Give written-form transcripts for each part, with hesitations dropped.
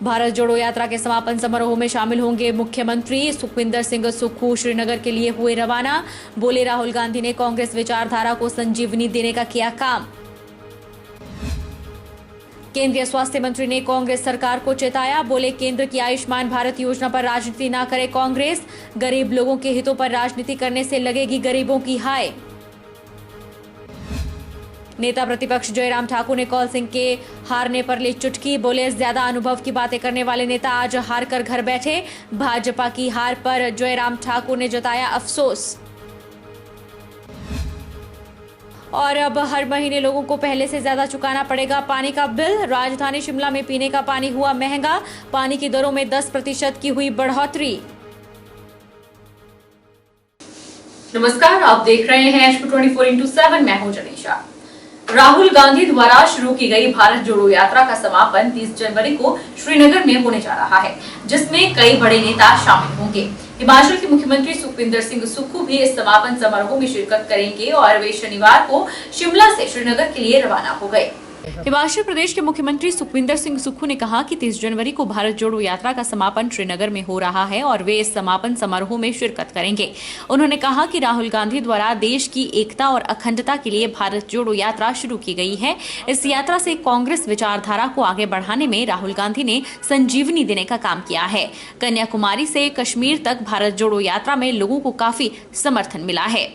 भारत जोड़ो यात्रा के समापन समारोह में शामिल होंगे मुख्यमंत्री सुखविंदर सिंह सुक्खू श्रीनगर के लिए हुए रवाना। बोले राहुल गांधी ने कांग्रेस विचारधारा को संजीवनी देने का किया काम। केंद्रीय स्वास्थ्य मंत्री ने कांग्रेस सरकार को चेताया। बोले केंद्र की आयुष्मान भारत योजना पर राजनीति न करे कांग्रेस, गरीब लोगों के हितों पर राजनीति करने से लगेगी गरीबों की हाय। नेता प्रतिपक्ष जयराम ठाकुर ने कौल सिंह के हारने पर ली चुटकी। बोले ज्यादा अनुभव की बातें करने वाले नेता आज हार कर घर बैठे। भाजपा की हार पर जयराम ठाकुर ने जताया अफसोस। और अब हर महीने लोगों को पहले से ज्यादा चुकाना पड़ेगा पानी का बिल। राजधानी शिमला में पीने का पानी हुआ महंगा। पानी की दरों में 10% की हुई बढ़ोतरी। नमस्कार, आप देख रहे हैं एच 24/7। मैं हूं जनीशा। राहुल गांधी द्वारा शुरू की गई भारत जोड़ो यात्रा का समापन 30 जनवरी को श्रीनगर में होने जा रहा है, जिसमें कई बड़े नेता शामिल होंगे। हिमाचल के मुख्यमंत्री सुखविंदर सिंह सुक्खू भी इस समापन समारोह में शिरकत करेंगे और वे शनिवार को शिमला से श्रीनगर के लिए रवाना हो गए। हिमाचल प्रदेश के मुख्यमंत्री सुखविंदर सिंह सुक्खू ने कहा कि 30 जनवरी को भारत जोड़ो यात्रा का समापन श्रीनगर में हो रहा है और वे इस समापन समारोह में शिरकत करेंगे। उन्होंने कहा कि राहुल गांधी द्वारा देश की एकता और अखंडता के लिए भारत जोड़ो यात्रा शुरू की गई है। इस यात्रा से कांग्रेस विचारधारा को आगे बढ़ाने में राहुल गांधी ने संजीवनी देने का काम किया है। कन्याकुमारी से कश्मीर तक भारत जोड़ो यात्रा में लोगों को काफी समर्थन मिला है।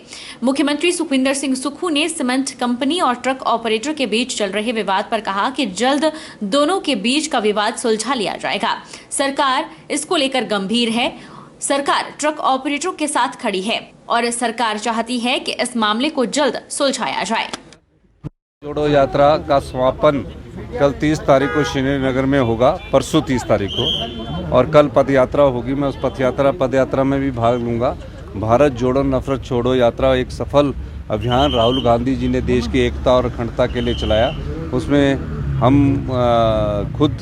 मुख्यमंत्री सुखविंदर सिंह सुक्खू ने सीमेंट कंपनी और ट्रक ऑपरेटर के बीच चल रहे विवाद पर कहा कि जल्द दोनों के बीच का विवाद सुलझा लिया जाएगा। सरकार इसको लेकर गंभीर है। सरकार ट्रक ऑपरेटरों के साथ खड़ी है और सरकार चाहती है कि इस मामले को जल्द सुलझाया जाए। जोड़ो यात्रा का समापन कल 30 तारीख को श्रीनगर में होगा, परसों 30 तारीख को, और कल पद यात्रा होगी। मैं उस पद यात्रा में भी भाग लूंगा। भारत जोड़ो नफरत छोड़ो यात्रा एक सफल अभियान राहुल गांधी जी ने देश की एकता और अखंडता के लिए चलाया। उसमें हम खुद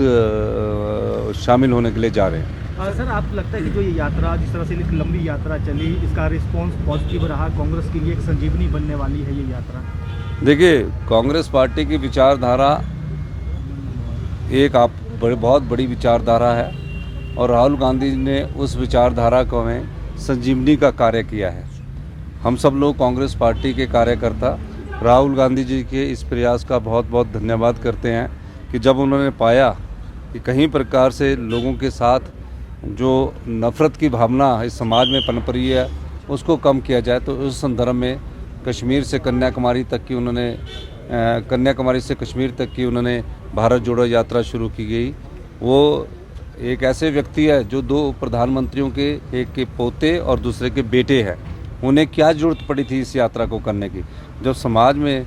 शामिल होने के लिए जा रहे हैं। सर, आपको लगता है कि जो ये यात्रा जिस तरह से एक लंबी यात्रा चली, इसका रिस्पांस पॉजिटिव रहा, कांग्रेस के लिए एक संजीवनी बनने वाली है ये यात्रा? देखिए, कांग्रेस पार्टी की विचारधारा एक बहुत बड़ी विचारधारा है और राहुल गांधी ने उस विचारधारा को में संजीवनी का कार्य किया है। हम सब लोग कांग्रेस पार्टी के कार्यकर्ता राहुल गांधी जी के इस प्रयास का बहुत बहुत धन्यवाद करते हैं कि जब उन्होंने पाया कि कहीं प्रकार से लोगों के साथ जो नफ़रत की भावना इस समाज में पनप रही है उसको कम किया जाए, तो उस संदर्भ में कश्मीर से कन्याकुमारी से कश्मीर तक की उन्होंने भारत जोड़ो यात्रा शुरू की गई। वो एक ऐसे व्यक्ति है जो 2 प्रधानमंत्रियों के, एक के पोते और दूसरे के बेटे हैं। उन्हें क्या ज़रूरत पड़ी थी इस यात्रा को करने की? जब समाज में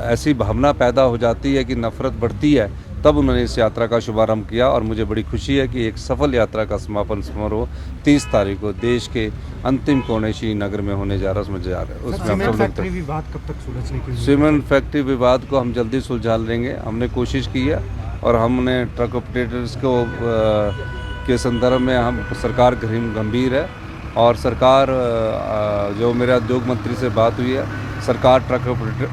ऐसी भावना पैदा हो जाती है कि नफ़रत बढ़ती है, तब उन्होंने इस यात्रा का शुभारंभ किया और मुझे बड़ी खुशी है कि एक सफल यात्रा का समापन समारोह 30 तारीख को देश के अंतिम कोने श्रीनगर में होने जा रहा है। उसमें जा रहे हैं। उसमें हम सब लोग विवाद कब तक सुलझने की? सीमेंट फैक्ट्री विवाद को हम जल्दी सुलझा लेंगे। हमने कोशिश की है और हमने ट्रक ऑपरेटर्स को के संदर्भ में हम सरकार गंभीर है और सरकार जो मेरा उद्योग मंत्री से बात हुई है, सरकार ट्रक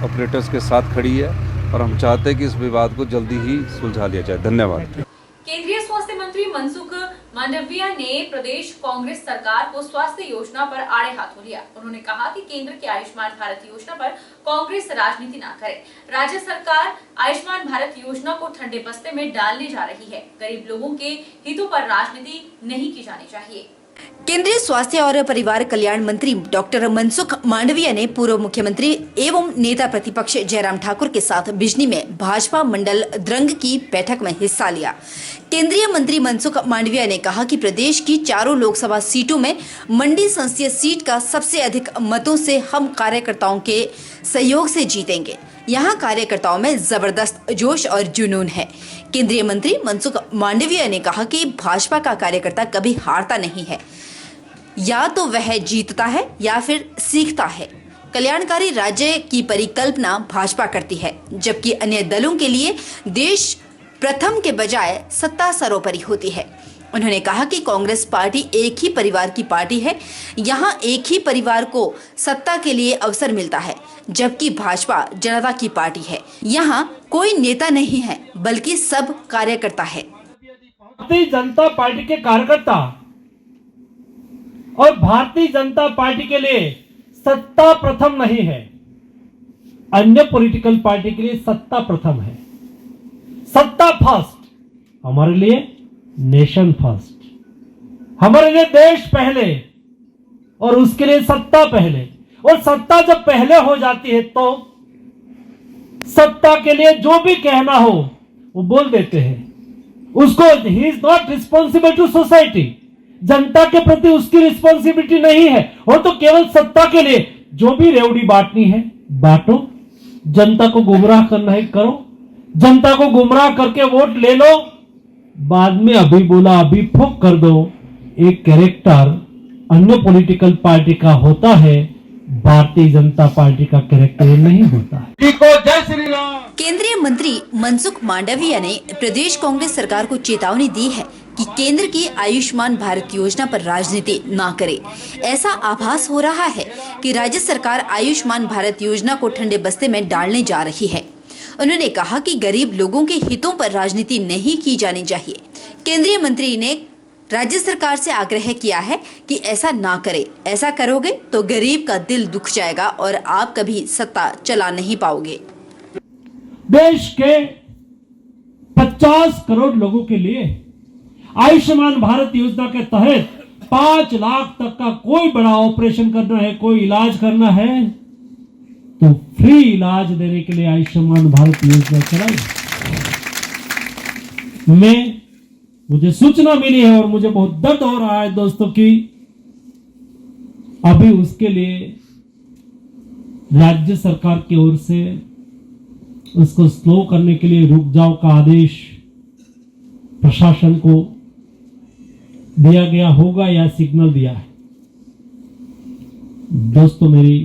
ऑपरेटर्स के साथ खड़ी है और हम चाहते हैं कि इस विवाद को जल्दी ही सुलझा लिया जाए। धन्यवाद। केंद्रीय स्वास्थ्य मंत्री मनसुख मांडविया ने प्रदेश कांग्रेस सरकार को स्वास्थ्य योजना पर आड़े हाथों लिया। उन्होंने कहा कि केंद्र की आयुष्मान भारत योजना पर कांग्रेस राजनीति न करे। राज्य सरकार आयुष्मान भारत योजना को ठंडे बस्ते में डालने जा रही है। गरीब लोगों के हितों पर राजनीति नहीं की जानी चाहिए। केंद्रीय स्वास्थ्य और परिवार कल्याण मंत्री डॉक्टर मनसुख मांडविया ने पूर्व मुख्यमंत्री एवं नेता प्रतिपक्ष जयराम ठाकुर के साथ बिजनी में भाजपा मंडल द्रंग की बैठक में हिस्सा लिया। केंद्रीय मंत्री मनसुख मांडविया ने कहा कि प्रदेश की चारों लोकसभा सीटों में मंडी संसदीय सीट का सबसे अधिक मतों से हम कार्यकर्ताओं के सहयोग से जीतेंगे। यहाँ कार्यकर्ताओं में जबरदस्त जोश और जुनून है। केंद्रीय मंत्री मनसुख मांडविया ने कहा कि भाजपा का कार्यकर्ता कभी हारता नहीं है, या तो वह जीतता है या फिर सीखता है। कल्याणकारी राज्य की परिकल्पना भाजपा करती है, जबकि अन्य दलों के लिए देश प्रथम के बजाय सत्ता सर्वोपरि होती है। उन्होंने कहा कि कांग्रेस पार्टी एक ही परिवार की पार्टी है। यहाँ एक ही परिवार को सत्ता के लिए अवसर मिलता है, जबकि भाजपा जनता की पार्टी है। यहाँ कोई नेता नहीं है, बल्कि सब कार्यकर्ता है। भारतीय जनता पार्टी के कार्यकर्ता और भारतीय जनता पार्टी के लिए सत्ता प्रथम नहीं है, अन्य पॉलिटिकल पार्टी के लिए सत्ता प्रथम है। सत्ता फर्स्ट, हमारे लिए नेशन फर्स्ट, हमारे लिए देश पहले और उसके लिए सत्ता पहले। और सत्ता जब पहले हो जाती है तो सत्ता के लिए जो भी कहना हो वो बोल देते हैं। उसको ही is not responsible to society, जनता के प्रति उसकी रिस्पॉन्सिबिलिटी नहीं है। वो तो केवल सत्ता के लिए जो भी रेवड़ी बांटनी है बांटो, जनता को गुमराह करना है करो, जनता को गुमराह करके वोट ले लो, बाद में अभी बोला अभी फूंक कर दो। एक कैरेक्टर अन्य पॉलिटिकल पार्टी का होता है, भारतीय जनता पार्टी का कैरेक्टर नहीं होता है। केंद्रीय मंत्री मनसुख मांडविया ने प्रदेश कांग्रेस सरकार को चेतावनी दी है कि केंद्र की आयुष्मान भारत योजना पर राजनीति ना करे। ऐसा आभास हो रहा है कि राज्य सरकार आयुष्मान भारत योजना को ठंडे बस्ते में डालने जा रही है। उन्होंने कहा कि गरीब लोगों के हितों पर राजनीति नहीं की जानी चाहिए। केंद्रीय मंत्री ने राज्य सरकार से आग्रह किया है कि ऐसा ना करे। ऐसा करोगे तो गरीब का दिल दुख जाएगा और आप कभी सत्ता चला नहीं पाओगे। देश के 50 करोड़ लोगों के लिए आयुष्मान भारत योजना के तहत 5 लाख तक का कोई बड़ा ऑपरेशन करना है, कोई इलाज करना है तो फ्री इलाज देने के लिए आयुष्मान भारत योजना चलाई। मुझे सूचना मिली है और मुझे बहुत दर्द हो रहा है दोस्तों कि अभी उसके लिए राज्य सरकार की ओर से उसको स्लो करने के लिए रुक जाओ का आदेश प्रशासन को दिया गया होगा या सिग्नल दिया है। दोस्तों मेरी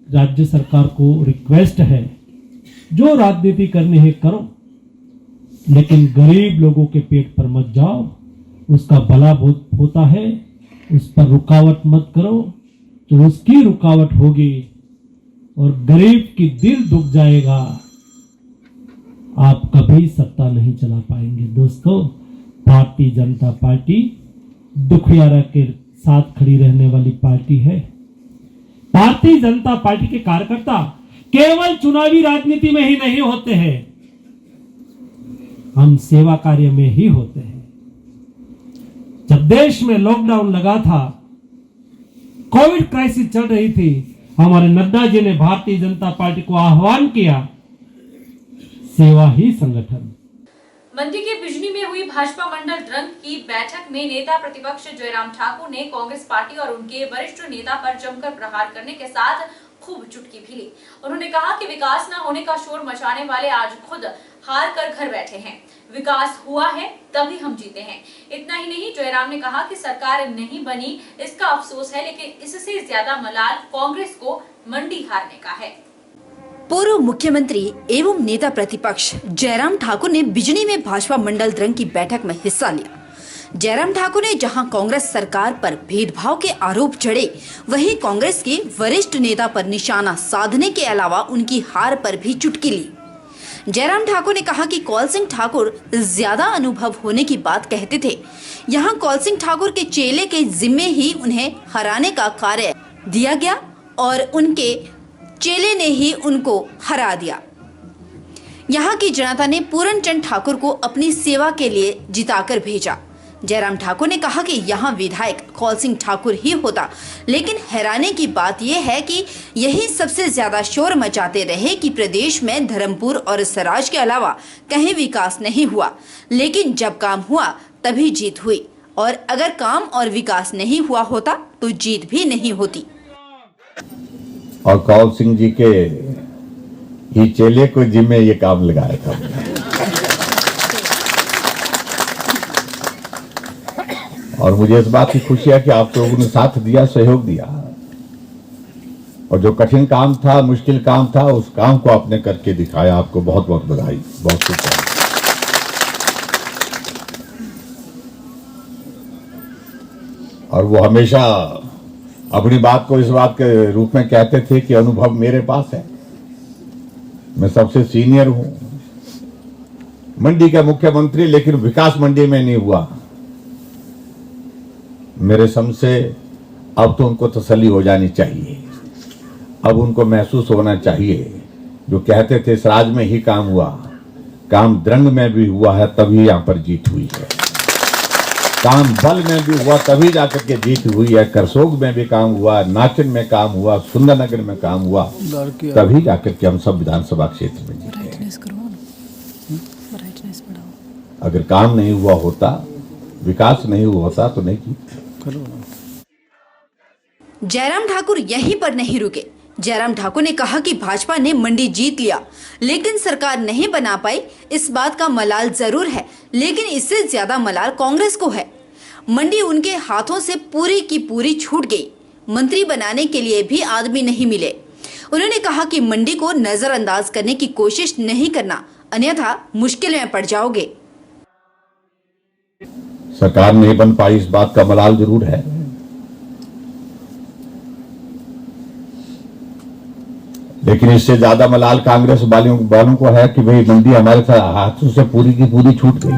राज्य सरकार को रिक्वेस्ट है, जो राजनीति करनी है करो, लेकिन गरीब लोगों के पेट पर मत जाओ। उसका भला बहुत होता है, उस पर रुकावट मत करो, तो उसकी रुकावट होगी और गरीब की दिल दुख जाएगा, आप कभी सत्ता नहीं चला पाएंगे। दोस्तों भारतीय जनता पार्टी दुखियारा के साथ खड़ी रहने वाली पार्टी है। भारतीय जनता पार्टी के कार्यकर्ता केवल चुनावी राजनीति में ही नहीं होते हैं, हम सेवा कार्य में ही होते हैं। जब देश में लॉकडाउन लगा था, कोविड क्राइसिस चल रही थी, हमारे नड्डा जी ने भारतीय जनता पार्टी को आह्वान किया, सेवा ही संगठन। मंडी के बिजनी में हुई भाजपा मंडल द्रंग की बैठक में नेता प्रतिपक्ष जयराम ठाकुर ने कांग्रेस पार्टी और उनके वरिष्ठ नेता पर जमकर प्रहार करने के साथ खूब चुटकी भी ली। उन्होंने कहा कि विकास न होने का शोर मचाने वाले आज खुद हार कर घर बैठे हैं। विकास हुआ है तभी हम जीते हैं। इतना ही नहीं, जयराम ने कहा कि सरकार नहीं बनी इसका अफसोस है, लेकिन इससे ज्यादा मलाल कांग्रेस को मंडी हारने का है। पूर्व मुख्यमंत्री एवं नेता प्रतिपक्ष जयराम ठाकुर ने बिजनी में भाजपा मंडल द्रंग की बैठक में हिस्सा लिया। जयराम ठाकुर ने जहां कांग्रेस सरकार पर भेदभाव के आरोप चढ़े, वहीं कांग्रेस के वरिष्ठ नेता पर निशाना साधने के अलावा उनकी हार पर भी चुटकी ली। जयराम ठाकुर ने कहा कि कौल सिंह ठाकुर ज्यादा अनुभव होने की बात कहते थे। यहां कौल सिंह ठाकुर के चेले के जिम्मे ही उन्हें हराने का कार्य दिया गया और उनके चेले ने ही उनको हरा दिया। यहाँ की जनता ने पूरन चंद ठाकुर को अपनी सेवा के लिए जिताकर भेजा। जयराम ठाकुर ने कहा कि यहाँ विधायक कौल सिंह ठाकुर ही होता, लेकिन हैरानी की बात यह है कि यही सबसे ज्यादा शोर मचाते रहे कि प्रदेश में धर्मपुर और सराज के अलावा कहीं विकास नहीं हुआ, लेकिन जब काम हुआ तभी जीत हुई, और अगर काम और विकास नहीं हुआ होता तो जीत भी नहीं होती। और कौल सिंह जी के ही चेले को जिम्मे ये काम लगाया था। और मुझे इस बात की खुशी है कि आप लोगों ने साथ दिया, सहयोग दिया, और जो कठिन काम था, मुश्किल काम था, उस काम को आपने करके दिखाया। आपको बहुत बहुत बधाई, बहुत शुभकामनाएं। और वो हमेशा अपनी बात को इस बात के रूप में कहते थे कि अनुभव मेरे पास है, मैं सबसे सीनियर हूं, मंडी का मुख्यमंत्री, लेकिन विकास मंडी में नहीं हुआ। मेरे समझ से अब तो उनको तसल्ली हो जानी चाहिए। अब उनको महसूस होना चाहिए, जो कहते थे इस राज्य में ही काम हुआ, काम द्रंग में भी हुआ है, तभी यहां पर जीत हुई है। काम बल में भी हुआ, तभी जाकर के जीत हुई है। करसोग में भी काम हुआ, नाचन में काम हुआ, सुंदरनगर में काम हुआ, तभी जाकर के हम सब विधानसभा क्षेत्र में जीते हैं। अगर काम नहीं हुआ होता, विकास नहीं हुआ होता, तो नहीं जीतते। जयराम ठाकुर यहीं पर नहीं रुके। जयराम ठाकुर ने कहा कि भाजपा ने मंडी जीत लिया, लेकिन सरकार नहीं बना पाई। इस बात का मलाल जरूर है, लेकिन इससे ज्यादा मलाल कांग्रेस को है। मंडी उनके हाथों से पूरी की पूरी छूट गई। मंत्री बनाने के लिए भी आदमी नहीं मिले। उन्होंने कहा कि मंडी को नजरअंदाज करने की कोशिश नहीं करना, अन्यथा मुश्किल में पड़ जाओगे। सरकार नहीं बन पाई, इस बात का मलाल जरूर है। लेकिन इससे ज्यादा मलाल कांग्रेस वालों को है कि भाई मंडी हमारे हाथों से पूरी की पूरी छूट गई।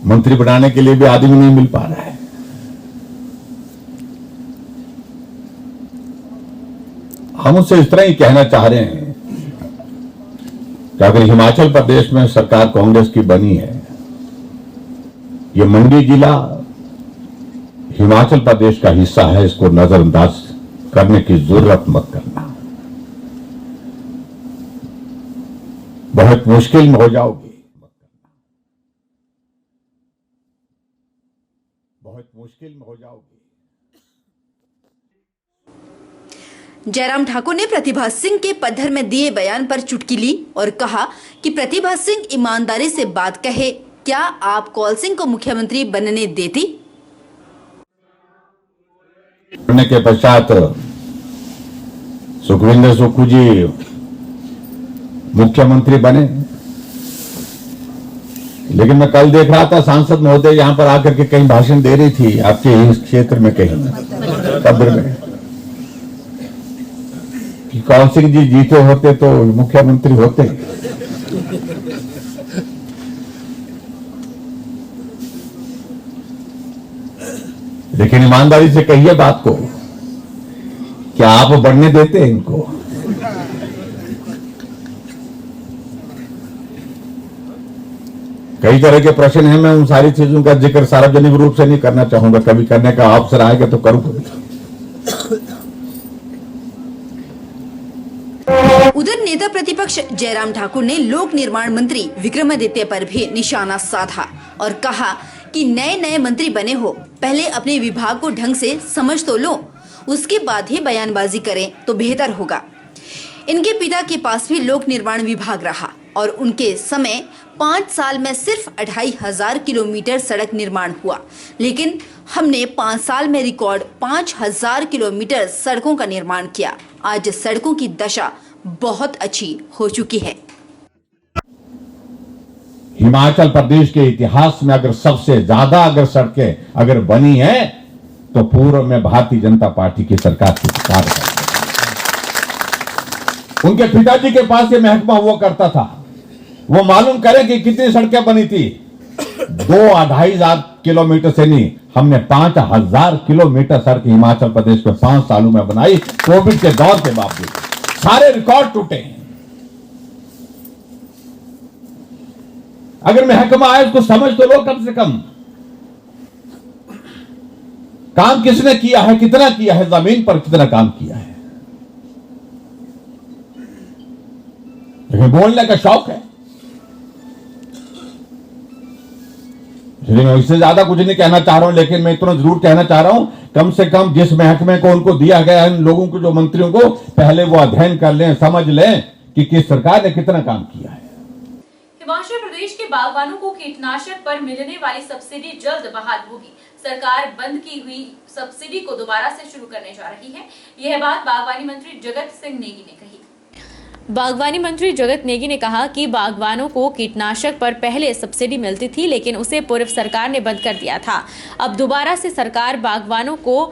मंत्री बनाने के लिए भी आदमी नहीं मिल पा रहा है। हम उससे इस तरह ही कहना चाह रहे हैं कि अगर हिमाचल प्रदेश में सरकार कांग्रेस की बनी है, ये मंडी जिला हिमाचल प्रदेश का हिस्सा है, इसको नजरअंदाज करने की जरूरत मत करना। बहुत मुश्किल में हो जाओगे, बहुत मुश्किल में हो जाओगे। जयराम ठाकुर ने प्रतिभा सिंह के पद्धर में दिए बयान पर चुटकी ली और कहा कि प्रतिभा सिंह ईमानदारी से बात कहे, क्या आप कौल सिंह को मुख्यमंत्री बनने देती? बनने के पश्चात सुखविंदर सुक्खू जी मुख्यमंत्री बने, लेकिन मैं कल देख रहा था सांसद महोदय यहां पर आकर के कहीं भाषण दे रही थी, आपके इस क्षेत्र में कहीं पद्र में, कि कौल सिंह जी जीते होते तो मुख्यमंत्री होते। लेकिन ईमानदारी से कहिए बात को, क्या आप बढ़ने देते हैं इनको? कई तरह के प्रश्न हैं, मैं उन सारी चीजों का जिक्र सार्वजनिक रूप से नहीं करना चाहूंगा। कभी करने का अवसर आएगा तो करूंगा। उधर नेता प्रतिपक्ष जयराम ठाकुर ने लोक निर्माण मंत्री विक्रमादित्य पर भी निशाना साधा और कहा कि नए मंत्री बने हो, पहले अपने विभाग को ढंग से समझ तो लो, उसके बाद ही बयानबाजी करें तो बेहतर होगा। इनके पिता के पास भी लोक निर्माण विभाग रहा और उनके समय 5 साल में सिर्फ 2500 किलोमीटर सड़क निर्माण हुआ, लेकिन हमने 5 साल में रिकॉर्ड 5000 किलोमीटर सड़कों का निर्माण किया। आज सड़कों की दशा बहुत अच्छी हो चुकी है। हिमाचल प्रदेश के इतिहास में अगर सबसे ज्यादा अगर सड़कें अगर बनी है तो पूर्व में भारतीय जनता पार्टी की सरकार की सरकार है। उनके पिताजी के पास ये महकमा हुआ करता था, वो मालूम करें कि कितनी सड़कें बनी थी। 2-2.5 किलोमीटर से नहीं, हमने 5000 किलोमीटर सड़क हिमाचल प्रदेश में 5 सालों में बनाई। कोविड के दौर के बावजूद सारे रिकॉर्ड टूटे हैं। अगर महकमा आए उसको समझ तो लो कम से कम। काम किसने किया है, कितना किया है, जमीन पर कितना काम किया है। लेकिन बोलने का शौक है, इसलिए मैं इससे ज्यादा कुछ नहीं कहना चाह रहा हूं। लेकिन मैं इतना जरूर कहना चाह रहा हूं, कम से कम जिस महकमे को उनको दिया गया है, इन लोगों को, जो मंत्रियों को, पहले वो अध्ययन कर लें, समझ लें कि किस सरकार ने कितना काम किया है। हिमाचल प्रदेश के बागवानों को कीटनाशक पर मिलने वाली सब्सिडी जल्द बहाल होगी। सरकार बंद की हुई सब्सिडी को दोबारा से शुरू करने जा रही है। यह बात बागवानी मंत्री जगत सिंह नेगी ने कही। बागवानी मंत्री जगत नेगी ने कहा कि बागवानों को कीटनाशक पर पहले सब्सिडी मिलती थी, लेकिन उसे पूर्व सरकार ने बंद कर दिया था। अब दोबारा से सरकार बागवानों को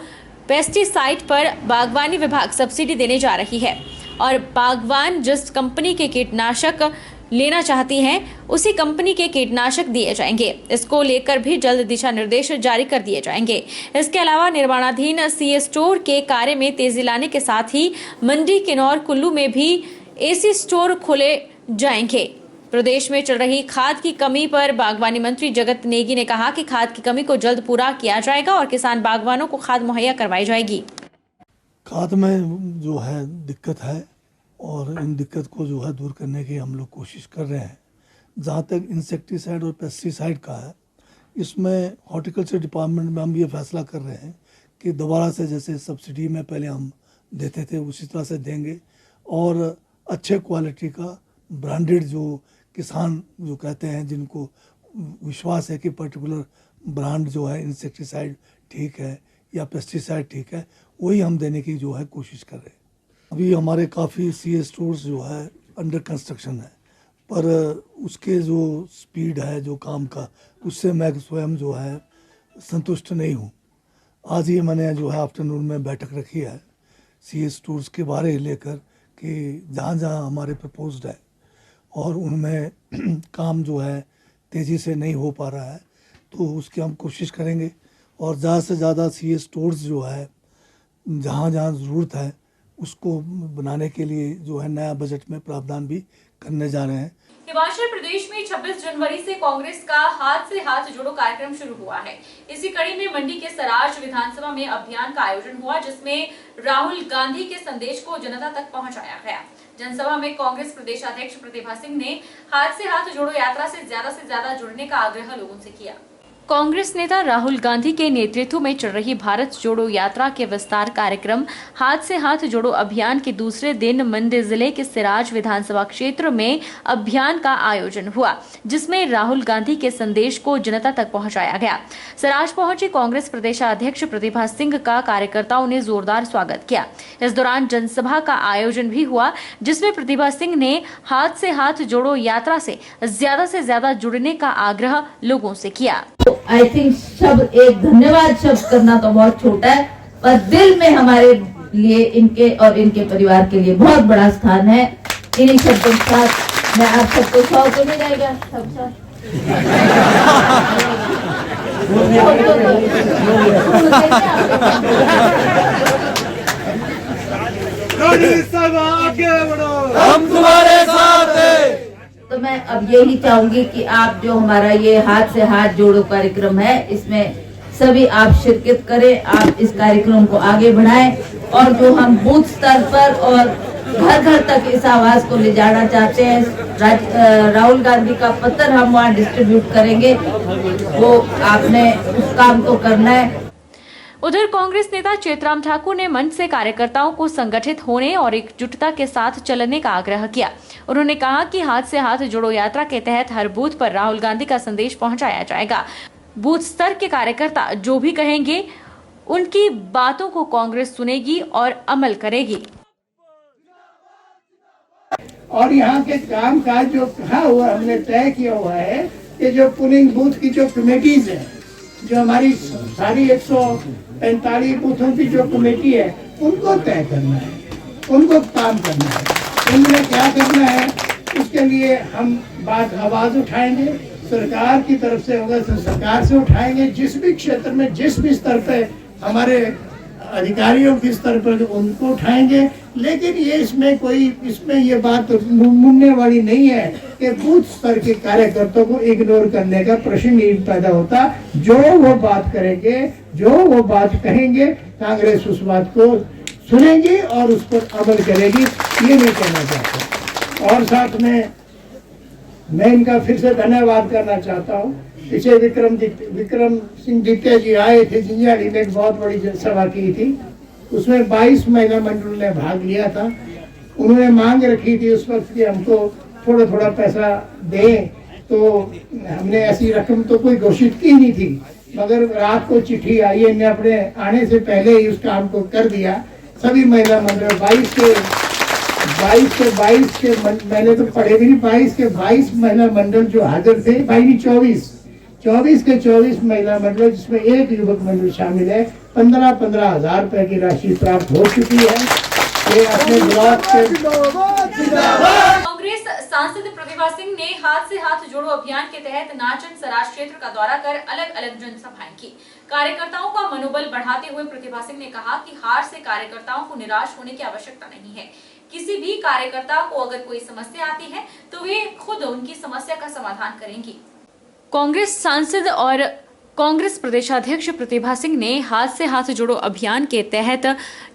पेस्टिसाइड पर बागवानी विभाग सब्सिडी देने जा रही है और बागवान जिस कंपनी के कीटनाशक लेना चाहती हैं उसी कंपनी के कीटनाशक दिए जाएंगे। इसको लेकर भी जल्द दिशा निर्देश जारी कर दिए जाएंगे। इसके अलावा निर्माणाधीन सीए स्टोर के कार्य में तेजी लाने के साथ ही मंडी, किन्नौर, कुल्लू में भी एसी स्टोर खोले जाएंगे। प्रदेश में चल रही खाद की कमी पर बागवानी मंत्री जगत नेगी ने कहा कि खाद की कमी को जल्द पूरा किया जाएगा और किसान बागवानों को खाद मुहैया करवाई जाएगी। खाद में जो है दिक्कत है और इन दिक्कत को जो है दूर करने की हम लोग कोशिश कर रहे हैं। जहाँ तक इंसेक्टिसाइड और पेस्टिसाइड का है, इसमें हॉर्टिकल्चर डिपार्टमेंट में हम ये फैसला कर रहे हैं कि दोबारा से जैसे सब्सिडी में पहले हम देते थे उसी तरह से देंगे और अच्छे क्वालिटी का ब्रांडेड जो किसान जो कहते हैं, जिनको विश्वास है कि पर्टिकुलर ब्रांड जो है इंसेक्टिसाइड ठीक है या पेस्टिसाइड ठीक है, वही हम देने की जो है कोशिश कर रहे हैं। अभी हमारे काफ़ी सीए स्टोर्स जो है अंडर कंस्ट्रक्शन है, पर उसके जो स्पीड है जो काम का, उससे मैं स्वयं जो है संतुष्ट नहीं हूँ। आज ही मैंने जो है आफ्टरनून में बैठक रखी है सीए स्टोर्स के बारे लेकर कि जहाँ जहाँ हमारे प्रपोज्ड है और उनमें काम जो है तेज़ी से नहीं हो पा रहा है, तो उसकी हम कोशिश करेंगे और ज़्यादा से ज़्यादा सीए स्टोर्स जो है जहाँ जहाँ ज़रूरत है उसको बनाने के लिए जो है नया बजट में प्रावधान भी करने जा रहे हैं। हिमाचल प्रदेश में 26 जनवरी से कांग्रेस का हाथ से हाथ जोड़ो कार्यक्रम शुरू हुआ है। इसी कड़ी में मंडी के सराज विधानसभा में अभियान का आयोजन हुआ, जिसमें राहुल गांधी के संदेश को जनता तक पहुंचाया गया। जनसभा में कांग्रेस प्रदेशाध्यक्ष प्रतिभा सिंह ने हाथ से हाथ जोड़ो यात्रा से ज्यादा जुड़ने का आग्रह लोगों से किया। कांग्रेस नेता राहुल गांधी के नेतृत्व में चल रही भारत जोड़ो यात्रा के विस्तार कार्यक्रम हाथ से हाथ जोड़ो अभियान के दूसरे दिन मंडी जिले के सिराज विधानसभा क्षेत्र में अभियान का आयोजन हुआ, जिसमें राहुल गांधी के संदेश को जनता तक पहुंचाया गया। सिराज पहुंची कांग्रेस प्रदेशाध्यक्ष प्रतिभा सिंह का कार्यकर्ताओं ने जोरदार स्वागत किया। इस दौरान जनसभा का आयोजन भी हुआ, जिसमें प्रतिभा सिंह ने हाथ से हाथ जोड़ो यात्रा से ज्यादा जुड़ने का आग्रह लोगों से किया। आई थिंक शब्द एक धन्यवाद शब्द करना तो बहुत छोटा है, पर दिल में हमारे लिए इनके और इनके परिवार के लिए बहुत बड़ा स्थान है। इन्हीं शब्दों के साथ मैं आप सबको 100 तो नहीं जाएगा सब आगे बढ़ो, हम तुम्हारे साथ हैं। तो मैं अब यही चाहूंगी कि आप जो हमारा ये हाथ से हाथ जोड़ो कार्यक्रम है, इसमें सभी आप शिरकत करें, आप इस कार्यक्रम को आगे बढ़ाएं और जो हम बूथ स्तर पर और घर घर तक इस आवाज को ले जाना चाहते हैं, राहुल गांधी का पत्र हम वहाँ डिस्ट्रीब्यूट करेंगे, वो आपने उस काम को करना है। उधर कांग्रेस नेता चेतराम ठाकुर ने मंच से कार्यकर्ताओं को संगठित होने और एकजुटता के साथ चलने का आग्रह किया। उन्होंने कहा कि हाथ से हाथ जोड़ो यात्रा के तहत हर बूथ पर राहुल गांधी का संदेश पहुंचाया जाएगा। बूथ स्तर के कार्यकर्ता जो भी कहेंगे, उनकी बातों को कांग्रेस सुनेगी और अमल करेगी। और यहाँ के काम काज जो कहा हुआ हमने तय किया हुआ है कि जो पोलिंग बूथ की जो कमेटीज है, जो हमारी सारी 145 बूथों की जो कमेटी है, उनको तय करना है, उनको काम करना है। उनमें क्या करना है, उसके लिए हम बात आवाज उठाएंगे, सरकार की तरफ से होगा तो सरकार से उठाएंगे, जिस भी क्षेत्र में जिस भी स्तर पे हमारे अधिकारियों के स्तर पर उनको उठाएंगे। लेकिन ये इसमें ये बात मुन्ने वाली नहीं है कि बूथ स्तर के कार्यकर्ताओं को इग्नोर करने का प्रश्न नहीं पैदा होता। जो वो बात करेंगे, जो वो बात कहेंगे, कांग्रेस उस बात को सुनेगी और उस पर अमल करेगी, ये नहीं कहना चाहता। और साथ में मैं इनका फिर से धन्यवाद करना चाहता हूँ। पीछे विक्रम सिंह जित्या जी आए थे, जिंजाड़ी में एक बहुत बड़ी जनसभा की थी, उसमें 22 महिला मंडल ने भाग लिया था। उन्होंने मांग रखी थी उस वक्त कि हमको थोड़ा थोड़ा पैसा दें, तो हमने ऐसी रकम तो कोई घोषित की नहीं थी, मगर रात को चिट्ठी आई, ने अपने आने से पहले ही उस काम को कर दिया। सभी महिला मंडल 22 के मैंने तो पढ़े भी नहीं, 22 के 22 महिला मंडल जो हाजिर थे, 24 के 24 महिला मंडल, जिसमें एक युवक मंडल शामिल है, 15 हजार रुपए की राशि प्राप्त हो चुकी है। ये अपने ब्लॉक के कांग्रेस सांसद प्रतिभा प्रतिभा सिंह ने हाथ से हाथ जोड़ो अभियान के तहत नाचन सराज क्षेत्र का दौरा कर अलग अलग जनसभाएं की। कार्यकर्ताओं का मनोबल बढ़ाते हुए प्रतिभा सिंह ने कहा कि हार से कार्यकर्ताओं को निराश होने की आवश्यकता नहीं है। किसी भी कार्यकर्ता को अगर कोई समस्या आती है तो वे खुद उनकी समस्या का समाधान करेंगी। कांग्रेस सांसद और कांग्रेस प्रदेशाध्यक्ष प्रतिभा सिंह ने हाथ से हाथ जोड़ो अभियान के तहत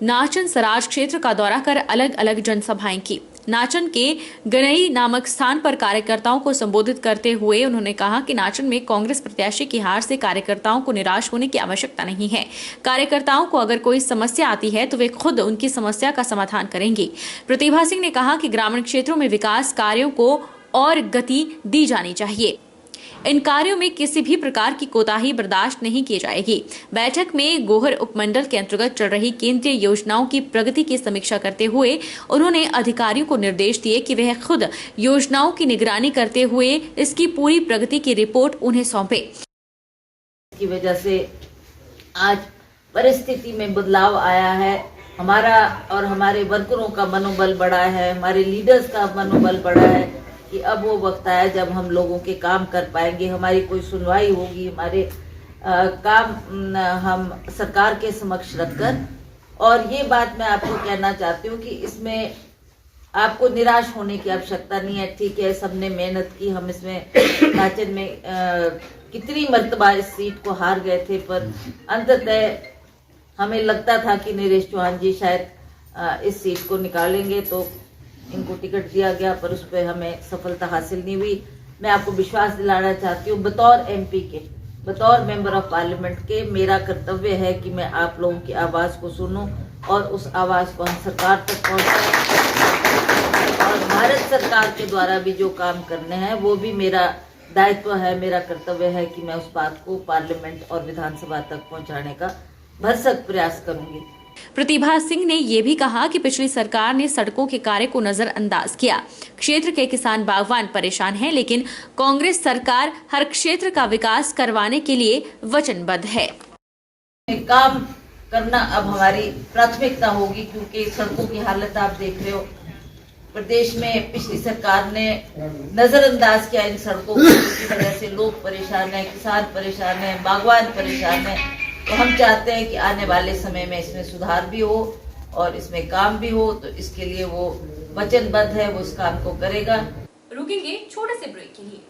नाचन सराज क्षेत्र का दौरा कर अलग अलग जनसभाएं की। नाचन के गनई नामक स्थान पर कार्यकर्ताओं को संबोधित करते हुए उन्होंने कहा कि नाचन में कांग्रेस प्रत्याशी की हार से कार्यकर्ताओं को निराश होने की आवश्यकता नहीं है। कार्यकर्ताओं को अगर कोई समस्या आती है तो वे खुद उनकी समस्या का समाधान करेंगी। प्रतिभा सिंह ने कहा कि ग्रामीण क्षेत्रों में विकास कार्यों को और गति दी जानी चाहिए। इन कार्यों में किसी भी प्रकार की कोताही बर्दाश्त नहीं की जाएगी। बैठक में गोहर उपमंडल के अंतर्गत चल रही केंद्रीय योजनाओं की प्रगति की समीक्षा करते हुए उन्होंने अधिकारियों को निर्देश दिए कि वह खुद योजनाओं की निगरानी करते हुए इसकी पूरी प्रगति की रिपोर्ट उन्हें सौंपे। की वजह से आज परिस्थिति में बदलाव आया है। हमारा और हमारे वर्करों का मनोबल बढ़ा है, हमारे लीडर्स का मनोबल बढ़ा है कि अब वो वक्त आया जब हम लोगों के काम कर पाएंगे, हमारी कोई सुनवाई होगी, हमारे काम हम सरकार के समक्ष रखकर। और ये बात मैं आपको कहना चाहती हूँ कि इसमें आपको निराश होने की आवश्यकता नहीं है। ठीक है, सबने मेहनत की, हम इसमें नाचन में कितनी मर्तबा इस सीट को हार गए थे, पर अंततः हमें लगता था कि नरेश चौहान जी शायद इस सीट को निकालेंगे, तो इनको टिकट दिया गया, पर उस पर हमें सफलता हासिल नहीं हुई। मैं आपको विश्वास दिलाना चाहती हूँ, बतौर एमपी के, बतौर मेंबर ऑफ पार्लियामेंट के, मेरा कर्तव्य है कि मैं आप लोगों की आवाज को सुनूं और उस आवाज को हम सरकार तक पहुंचाएं। और भारत सरकार के द्वारा भी जो काम करने हैं वो भी मेरा दायित्व है, मेरा कर्तव्य है कि मैं उस बात को पार्लियामेंट और विधानसभा तक पहुंचाने का भरसक प्रयास करूंगी। प्रतिभा सिंह ने यह भी कहा कि पिछली सरकार ने सड़कों के कार्य को नजरअंदाज किया। क्षेत्र के किसान बागवान परेशान हैं, लेकिन कांग्रेस सरकार हर क्षेत्र का विकास करवाने के लिए वचनबद्ध है। काम करना अब हमारी प्राथमिकता होगी, क्योंकि सड़कों की हालत आप देख रहे हो। प्रदेश में पिछली सरकार ने नजरअंदाज किया इन सड़कों को, जिसकी वजह से लोग परेशान हैं, किसान परेशान हैं, बागवान परेशान हैं। तो हम चाहते हैं कि आने वाले समय में इसमें सुधार भी हो और इसमें काम भी हो, तो इसके लिए वो वचनबद्ध है, वो इस काम को करेगा। रुकेंगे छोटे से ब्रेक के लिए।